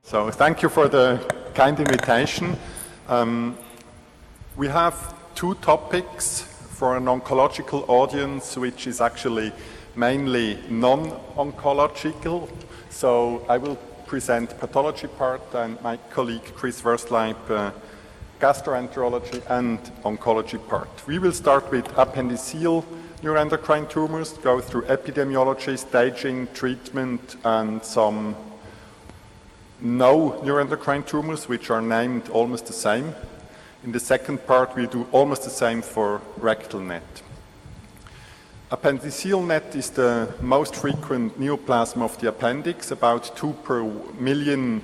So thank you for the kind invitation. We have two topics for an oncological audience, which is actually mainly non-oncological. So I will present pathology part, and my colleague Chris Verslype, gastroenterology and oncology part. We will start with appendiceal neuroendocrine tumors, go through epidemiology, staging, treatment, and some no neuroendocrine tumors, which are named almost the same. In the second part, we do almost the same for rectal net. Appendiceal net is the most frequent neoplasm of the appendix, about 2 per million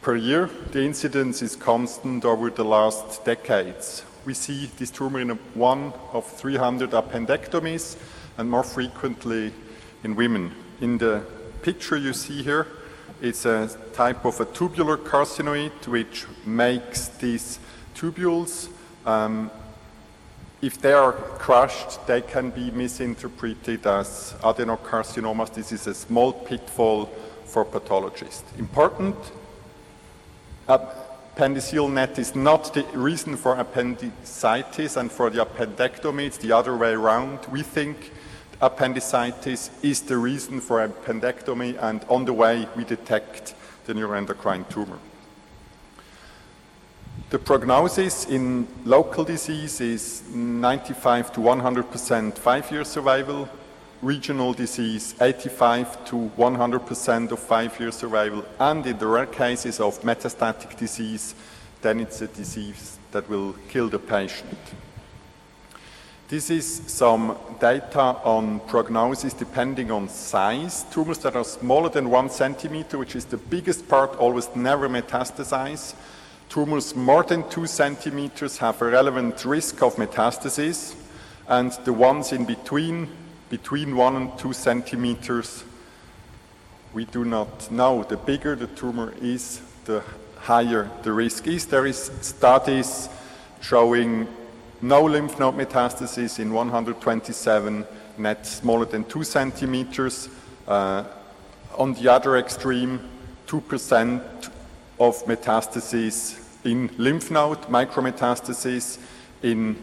per year. The incidence is constant over the last decades. We see this tumor in 1 of 300 appendectomies, and more frequently in women. In the picture you see here, it's a type of a tubular carcinoid which makes these tubules. If they are crushed, they can be misinterpreted as adenocarcinomas. This is a small pitfall for pathologists. Important, appendiceal net is not the reason for appendicitis and for the appendectomy. It's the other way around. We think appendicitis is the reason for appendectomy, and on the way we detect the neuroendocrine tumor. The prognosis in local disease is 95 to 100% 5-year survival, regional disease 85 to 100% of 5-year survival, and in the rare cases of metastatic disease, then it's a disease that will kill the patient. This is some data on prognosis depending on size. Tumors that are smaller than 1 centimeter, which is the biggest part, always never metastasize. Tumors more than 2 centimeters have a relevant risk of metastasis, and the ones in between 1 and 2 centimeters, we do not know. The bigger the tumor is, the higher the risk is. There is studies showing no lymph node metastasis in 127 net smaller than 2 centimeters. On the other extreme, 2% of metastasis in lymph node, micrometastasis in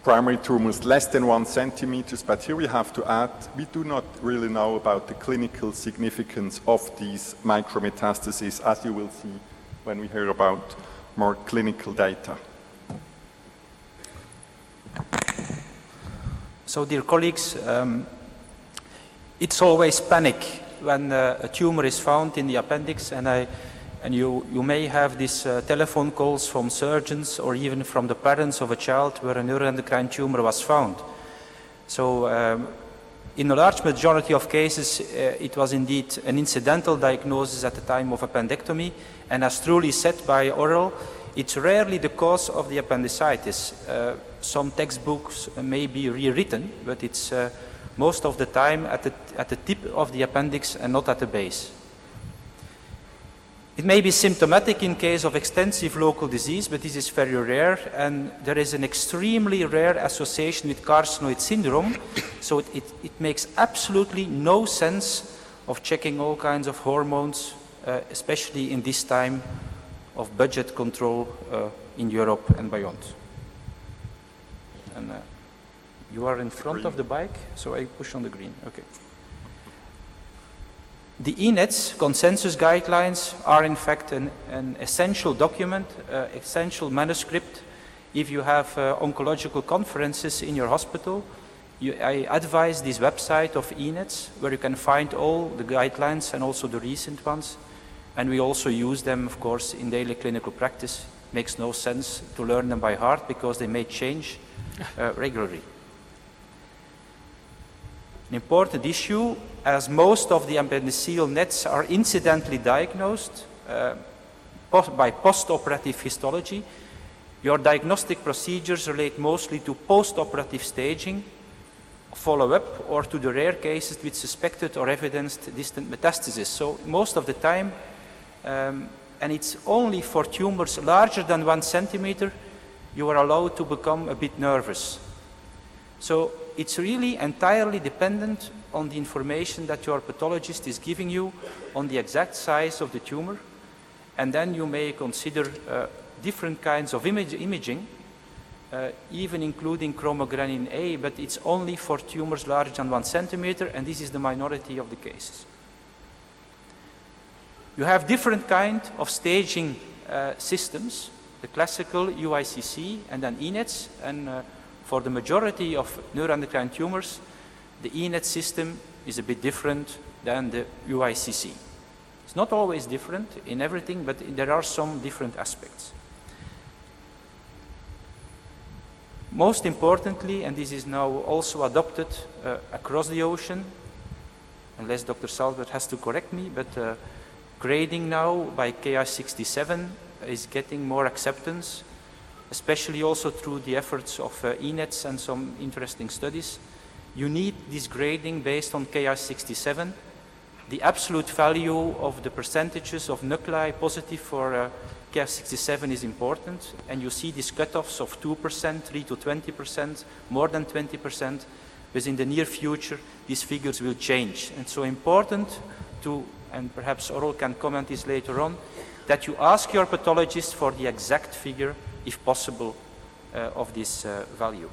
primary tumors less than 1 centimeters. But here we have to add, we do not really know about the clinical significance of these micrometastases, as you will see when we hear about more clinical data. So, dear colleagues, it's always panic when a tumor is found in the appendix, and you may have these telephone calls from surgeons or even from the parents of a child where a neuroendocrine tumor was found. So, in a large majority of cases, it was indeed an incidental diagnosis at the time of appendectomy, and as truly said by Aurel, it's rarely the cause of the appendicitis. Some textbooks may be rewritten, but it's most of the time at the tip of the appendix and not at the base. It may be symptomatic in case of extensive local disease, but this is very rare, and there is an extremely rare association with carcinoid syndrome, so it makes absolutely no sense of checking all kinds of hormones, especially in this time of budget control in Europe and beyond. And you are in front of the bike, so I push on the green. Okay. The ENETS consensus guidelines are in fact an essential document, essential manuscript. If you have oncological conferences in your hospital, I advise this website of ENETS, where you can find all the guidelines and also the recent ones. And we also use them, of course, in daily clinical practice. Makes no sense to learn them by heart because they may change regularly. An important issue, as most of the appendiceal nets are incidentally diagnosed by post-operative histology, your diagnostic procedures relate mostly to post-operative staging, follow-up, or to the rare cases with suspected or evidenced distant metastasis. So most of the time, and it's only for tumors larger than 1 centimeter, you are allowed to become a bit nervous. So it's really entirely dependent on the information that your pathologist is giving you on the exact size of the tumor. And then you may consider different kinds of imaging, even including chromogranin A, but it's only for tumors larger than 1 centimeter, and this is the minority of the cases. You have different kind of staging systems, the classical UICC and then ENETS, and for the majority of neuroendocrine tumors, the ENET system is a bit different than the UICC. It's not always different in everything, but there are some different aspects. Most importantly, and this is now also adopted across the ocean, unless Dr. Salbert has to correct me, but grading now by KI67 is getting more acceptance, especially also through the efforts of ENETS and some interesting studies. You need this grading based on KI67. The absolute value of the percentages of nuclei positive for KI67 is important, and you see these cutoffs of 2%, 3 to 20%, more than 20%, but in the near future, these figures will change. And so important to, and perhaps Aurel can comment this later on, that you ask your pathologist for the exact figure, if possible, of this value.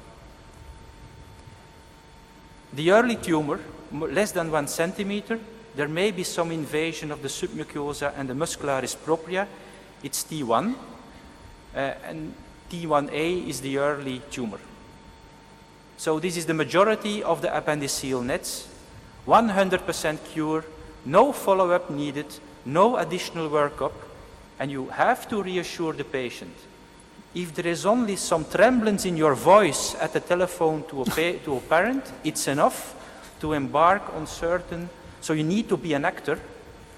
The early tumor, less than 1 centimeter, there may be some invasion of the submucosa and the muscularis propria. It's T1, and T1A is the early tumor. So this is the majority of the appendiceal nets, 100% cure, no follow-up needed, no additional workup, and you have to reassure the patient. If there is only some tremblance in your voice at the telephone to a parent, it's enough to embark on certain. So you need to be an actor,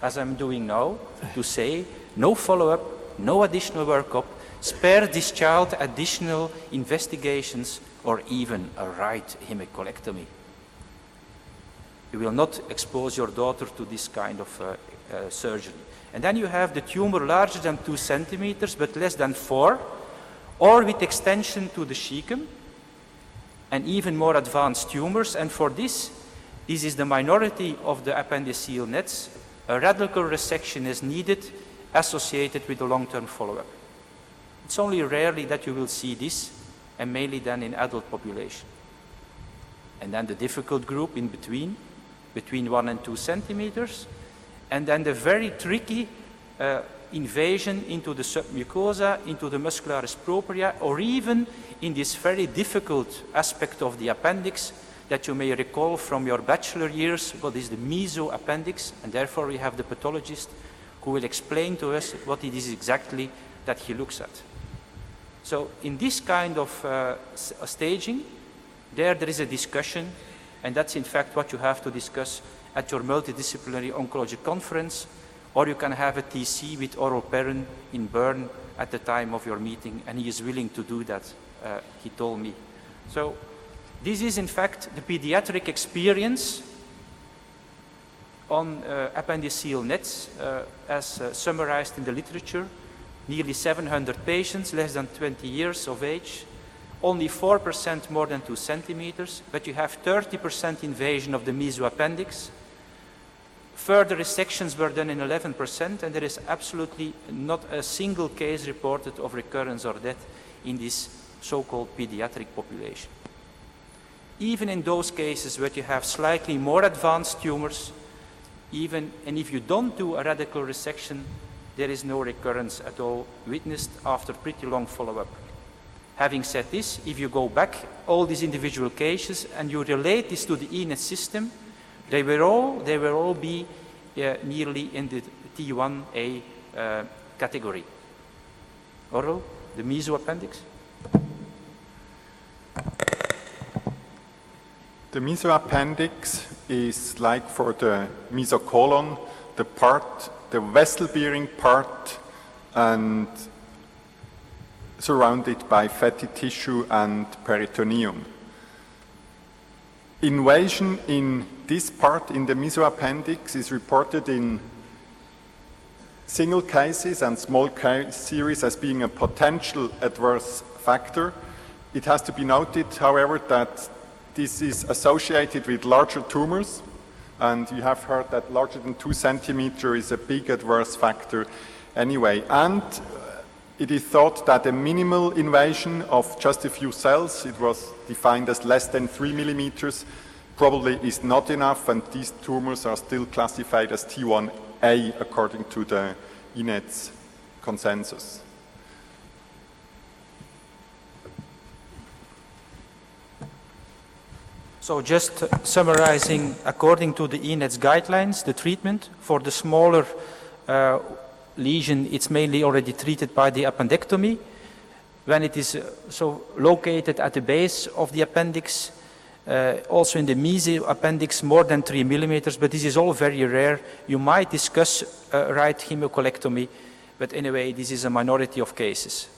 as I'm doing now, to say no follow-up, no additional workup, spare this child additional investigations or even a right hemicolectomy. You will not expose your daughter to this kind of surgery. And then you have the tumor larger than 2 centimeters but less than 4, or with extension to the cecum, and even more advanced tumors. And for this is the minority of the appendiceal nets. A radical resection is needed associated with a long-term follow-up. It's only rarely that you will see this, and mainly then in adult population. And then the difficult group in between 1 and 2 centimeters, and then the very tricky invasion into the submucosa, into the muscularis propria, or even in this very difficult aspect of the appendix that you may recall from your bachelor years, what is the Meso-Appendix, and therefore we have the pathologist who will explain to us what it is exactly that he looks at. So in this kind of staging, there is a discussion, and that's in fact what you have to discuss at your multidisciplinary oncology conference, or you can have a TC with Aurel Perren in Bern at the time of your meeting, and he is willing to do that, he told me. So this is in fact the pediatric experience on appendiceal nets as summarized in the literature. Nearly 700 patients, less than 20 years of age, only 4% more than 2 centimeters, but you have 30% invasion of the Meso-Appendix. Further resections were done in 11%, and there is absolutely not a single case reported of recurrence or death in this so-called pediatric population. Even in those cases where you have slightly more advanced tumors, and if you don't do a radical resection, there is no recurrence at all witnessed after pretty long follow-up. Having said this, if you go back all these individual cases and you relate this to the ENET system, they will all be nearly in the T1A category. Aurel, the Meso-Appendix? The Meso-Appendix is like for the mesocolon, the vessel-bearing part, and surrounded by fatty tissue and peritoneum. Invasion in this part, in the Meso-Appendix, is reported in single cases and small case series as being a potential adverse factor. It has to be noted, however, that this is associated with larger tumors, and you have heard that larger than 2 centimeters is a big adverse factor. anyway. And it is thought that a minimal invasion of just a few cells, it was defined as less than 3 millimeters, probably is not enough, and these tumors are still classified as T1A according to the INETS consensus. So just summarizing, according to the INETS guidelines, the treatment for the smaller lesion, it's mainly already treated by the appendectomy. When it is so located at the base of the appendix, also in the Meso-Appendix, more than 3 millimeters, but this is all very rare. You might discuss right hemicolectomy, but anyway, this is a minority of cases.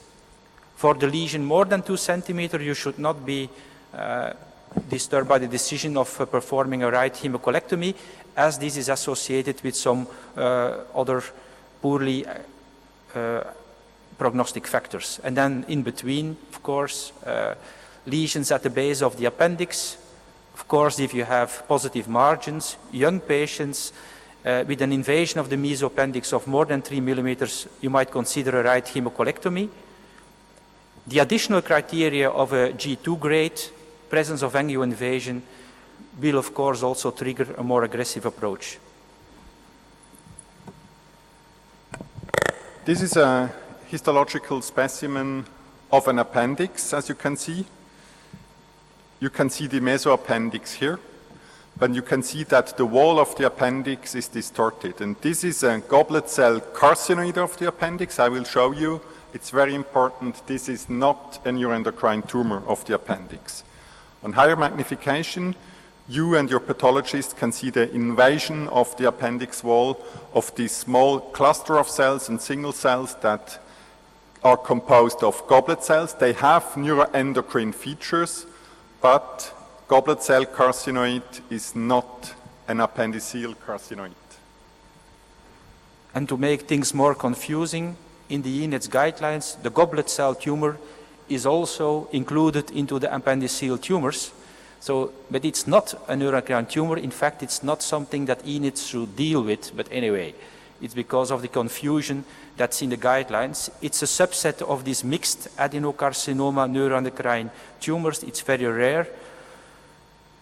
For the lesion more than 2 centimeters, you should not be disturbed by the decision of performing a right hemicolectomy, as this is associated with some other poorly prognostic factors. And then in between, of course, lesions at the base of the appendix. Of course, if you have positive margins, young patients with an invasion of the Meso-Appendix of more than 3 millimeters, you might consider a right hemicolectomy. The additional criteria of a G2 grade, presence of angioinvasion, will of course also trigger a more aggressive approach. This is a histological specimen of an appendix, as you can see. You can see the Meso-Appendix here, but you can see that the wall of the appendix is distorted. And this is a goblet cell carcinoid of the appendix. I will show you. It's very important. This is not a neuroendocrine tumor of the appendix. On higher magnification, you and your pathologist can see the invasion of the appendix wall of this small cluster of cells and single cells that are composed of goblet cells. They have neuroendocrine features, but goblet cell carcinoid is not an appendiceal carcinoid. And to make things more confusing, in the INETS guidelines, the goblet cell tumor is also included into the appendiceal tumors. So, but it's not a neuroendocrine tumor. In fact, it's not something that INETS should deal with. But anyway, it's because of the confusion that's in the guidelines. It's a subset of these mixed adenocarcinoma neuroendocrine tumors. It's very rare.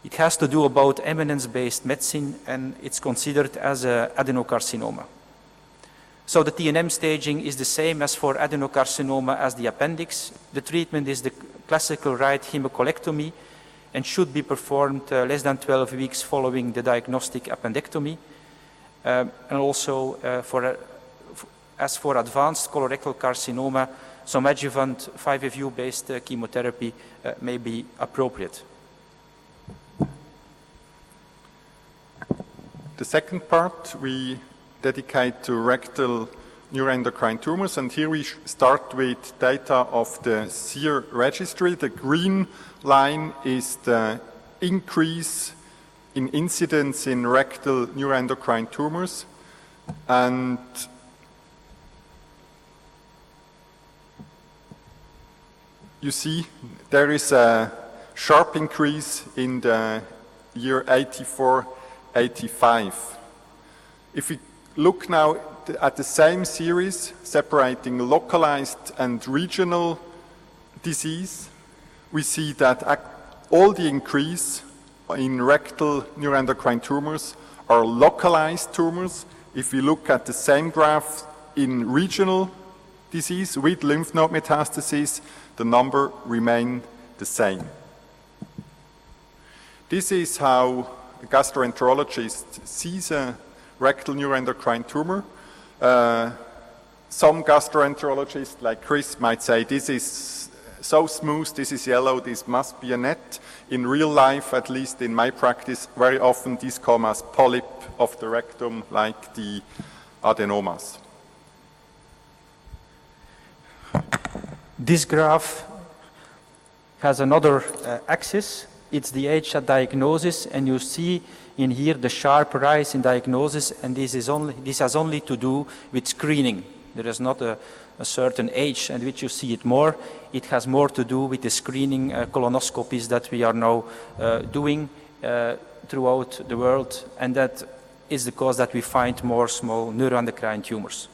It has to do about eminence-based medicine, and it's considered as an adenocarcinoma. So the TNM staging is the same as for adenocarcinoma as the appendix. The treatment is the classical right hemicolectomy and should be performed less than 12 weeks following the diagnostic appendectomy. And also, as for advanced colorectal carcinoma, some adjuvant 5FU-based chemotherapy may be appropriate. The second part we dedicate to rectal neuroendocrine tumors, and here we start with data of the SEER registry. The green line is the increase in incidence in rectal neuroendocrine tumors, and you see there is a sharp increase in the year 84-85. If we look now at the same series, separating localized and regional disease, we see that all the increase in rectal neuroendocrine tumors are localized tumors. If we look at the same graph in regional disease with lymph node metastases, the number remains the same. This is how a gastroenterologist sees a rectal neuroendocrine tumor. Some gastroenterologists, like Chris, might say this is so smooth, this is yellow, this must be a net. In real life, at least in my practice, very often these come as polyp of the rectum, like the adenomas. This graph has another axis. It's the age at diagnosis, and you see in here the sharp rise in diagnosis, and this has only to do with screening. There is not a certain age at which you see it more. It has more to do with the screening colonoscopies that we are now doing throughout the world, and that is the cause that we find more small neuroendocrine tumors.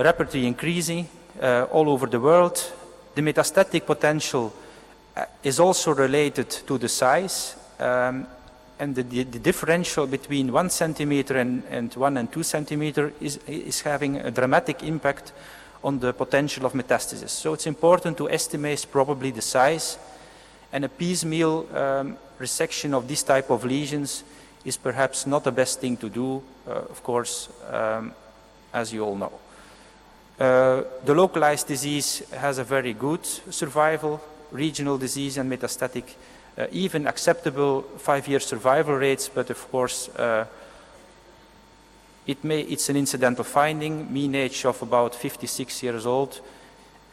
rapidly increasing all over the world. The metastatic potential is also related to the size, and the differential between 1 centimeter and 1 and 2 centimeter is having a dramatic impact on the potential of metastasis. So it's important to estimate probably the size, and a piecemeal resection of this type of lesions is perhaps not the best thing to do, of course, as you all know. The localized disease has a very good survival, regional disease and metastatic, even acceptable 5-year survival rates, but of course it's an incidental finding, mean age of about 56 years old,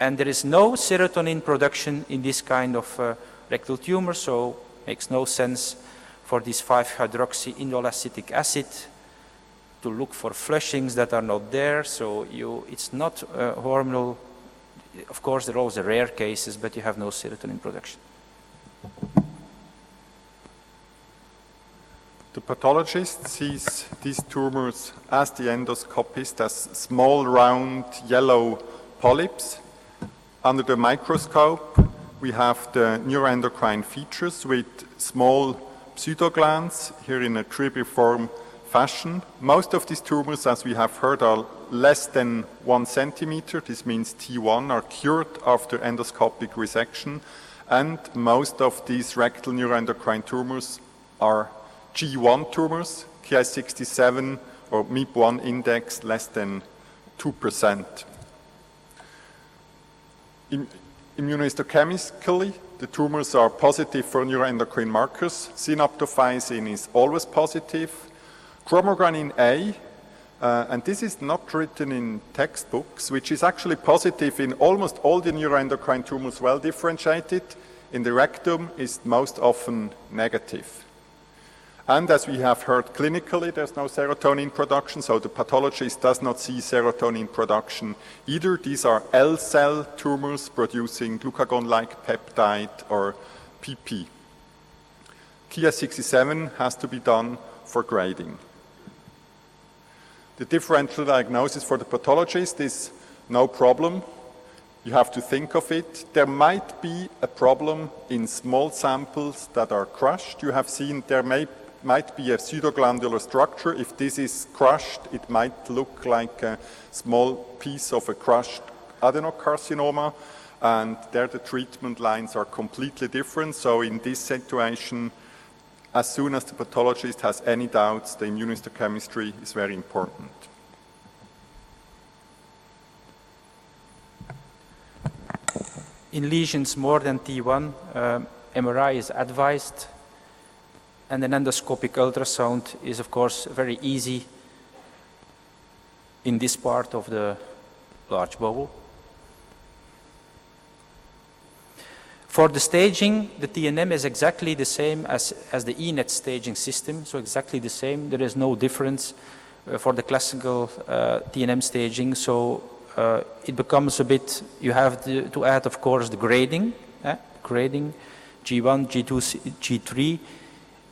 and there is no serotonin production in this kind of rectal tumor, so makes no sense for this 5-hydroxyindolacetic acid to look for flushings that are not there. So it's not hormonal. Of course, there are also rare cases, but you have no serotonin production. The pathologist sees these tumors as the endoscopist as small, round, yellow polyps. Under the microscope, we have the neuroendocrine features with small pseudoglands here in a tribriform fashion. Most of these tumors, as we have heard, are less than 1 centimeter. This means T1 are cured after endoscopic resection. And most of these rectal neuroendocrine tumors are G1 tumors, Ki67 or MIP1 index less than 2%. Immunohistochemically, the tumors are positive for neuroendocrine markers. Synaptophysin is always positive. Chromogranin A, and this is not written in textbooks, which is actually positive in almost all the neuroendocrine tumors well differentiated. In the rectum is most often negative. And as we have heard clinically, there's no serotonin production, so the pathologist does not see serotonin production either. These are L-cell tumors producing glucagon-like peptide or PP. Ki67 has to be done for grading. The differential diagnosis for the pathologist is no problem. You have to think of it. There might be a problem in small samples that are crushed. You have seen there might be a pseudoglandular structure. If this is crushed, it might look like a small piece of a crushed adenocarcinoma, and there the treatment lines are completely different. So in this situation, as soon as the pathologist has any doubts, the immunohistochemistry is very important. In lesions more than T1, MRI is advised, and an endoscopic ultrasound is, of course, very easy in this part of the large bowel. For the staging, the TNM is exactly the same as the ENET staging system, so exactly the same. There is no difference for the classical TNM staging, so it becomes a bit, you have to add, of course, the grading, grading, G1, G2, G3,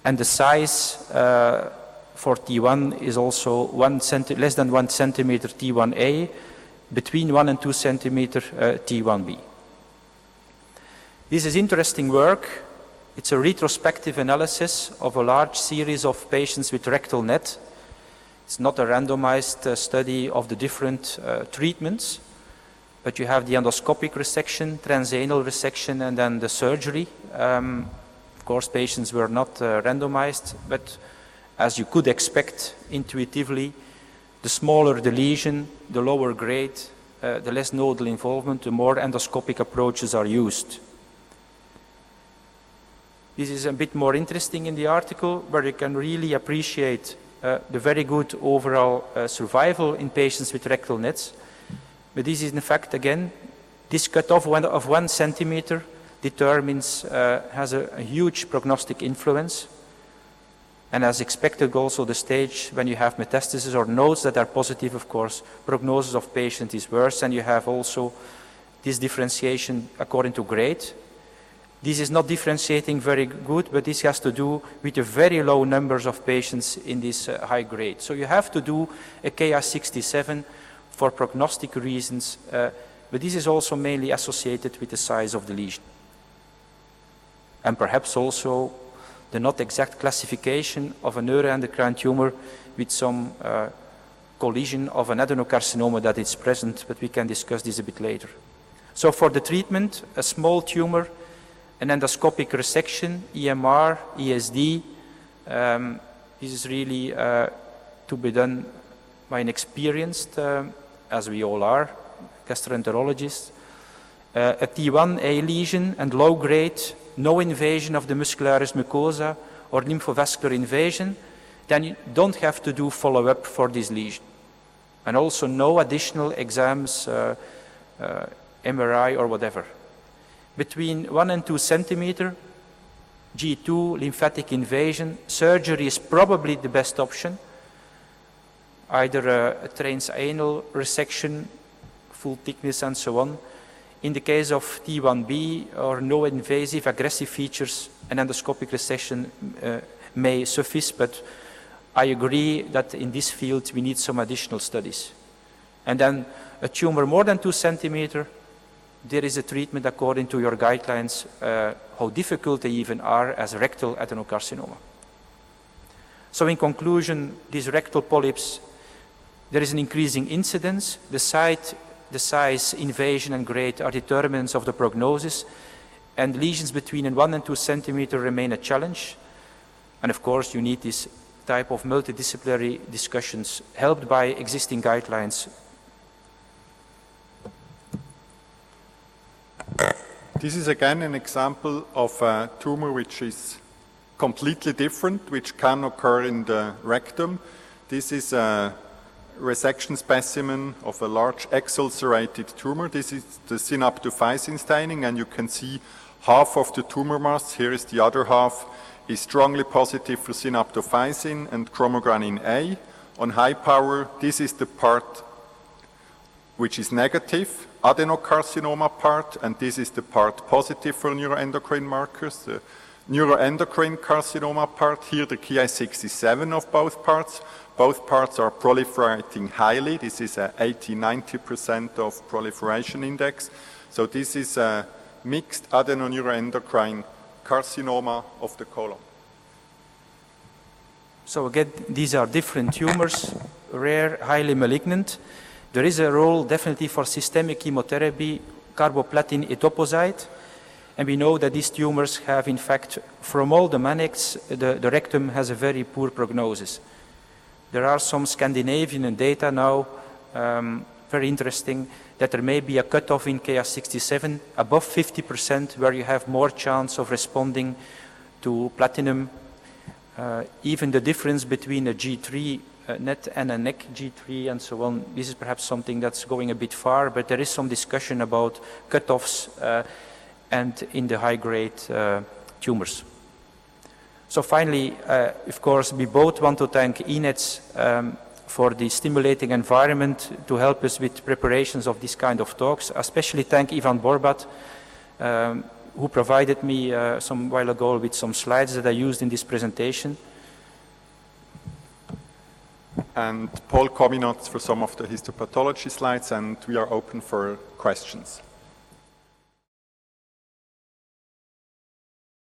and the size for T1 is also less than 1 centimeter T1A, between 1 and 2 centimeter T1B. This is interesting work. It's a retrospective analysis of a large series of patients with rectal net. It's not a randomized study of the different treatments, but you have the endoscopic resection, transanal resection, and then the surgery. Of course, patients were not randomized, but as you could expect intuitively, the smaller the lesion, the lower grade, the less nodal involvement, the more endoscopic approaches are used. This is a bit more interesting in the article, where you can really appreciate the very good overall survival in patients with rectal nets. But this is in fact, again, this cutoff of 1 centimeter determines, has a huge prognostic influence. And as expected, also the stage when you have metastasis or nodes that are positive, of course, prognosis of patient is worse, and you have also this differentiation according to grade. This is not differentiating very good, but this has to do with the very low numbers of patients in this high grade. So you have to do a Ki67 for prognostic reasons, but this is also mainly associated with the size of the lesion. And perhaps also the not exact classification of a neuroendocrine tumor with some collision of an adenocarcinoma that is present, but we can discuss this a bit later. So for the treatment, a small tumor, an endoscopic resection, EMR, ESD, this is really to be done by an experienced, as we all are, gastroenterologist. A T1A lesion and low grade, no invasion of the muscularis mucosa or lymphovascular invasion, then you don't have to do follow-up for this lesion. And also no additional exams, MRI or whatever. Between 1 and 2 centimeter, G2, lymphatic invasion, surgery is probably the best option. Either a transanal resection, full thickness and so on. In the case of T1B or no invasive aggressive features, an endoscopic resection may suffice, but I agree that in this field we need some additional studies. And then a tumor more than 2 centimeter, there is a treatment according to your guidelines, how difficult they even are as rectal adenocarcinoma. So in conclusion, these rectal polyps, there is an increasing incidence. The size, invasion, and grade are determinants of the prognosis, and lesions between 1 and 2 centimeter remain a challenge. And of course, you need this type of multidisciplinary discussions helped by existing guidelines. This is again an example of a tumor which is completely different, which can occur in the rectum. This is a resection specimen of a large exulcerated tumor. This is the synaptophysin staining, and you can see half of the tumor mass, here is the other half, is strongly positive for synaptophysin and chromogranin A. On high power, this is the part which is negative, adenocarcinoma part, and this is the part positive for neuroendocrine markers. The neuroendocrine carcinoma part, here the Ki67 of both parts. Both parts are proliferating highly. This is a 80-90% of proliferation index. So this is a mixed adenoneuroendocrine carcinoma of the colon. So again, these are different tumors, rare, highly malignant. There is a role definitely for systemic chemotherapy, carboplatin etoposide, and we know that these tumors have, in fact, from all the MANEX, the rectum has a very poor prognosis. There are some Scandinavian data now, very interesting, that there may be a cutoff in Ki67 above 50% where you have more chance of responding to platinum. Even the difference between a G3 net and a NEC G3 and so on, this is perhaps something that's going a bit far, but there is some discussion about cutoffs and in the high-grade tumors. So finally, of course, we both want to thank INETS for the stimulating environment to help us with preparations of this kind of talks. Especially thank Ivan Borbat, who provided me some while ago with some slides that I used in this presentation. And Paul Kominotz for some of the histopathology slides, and we are open for questions.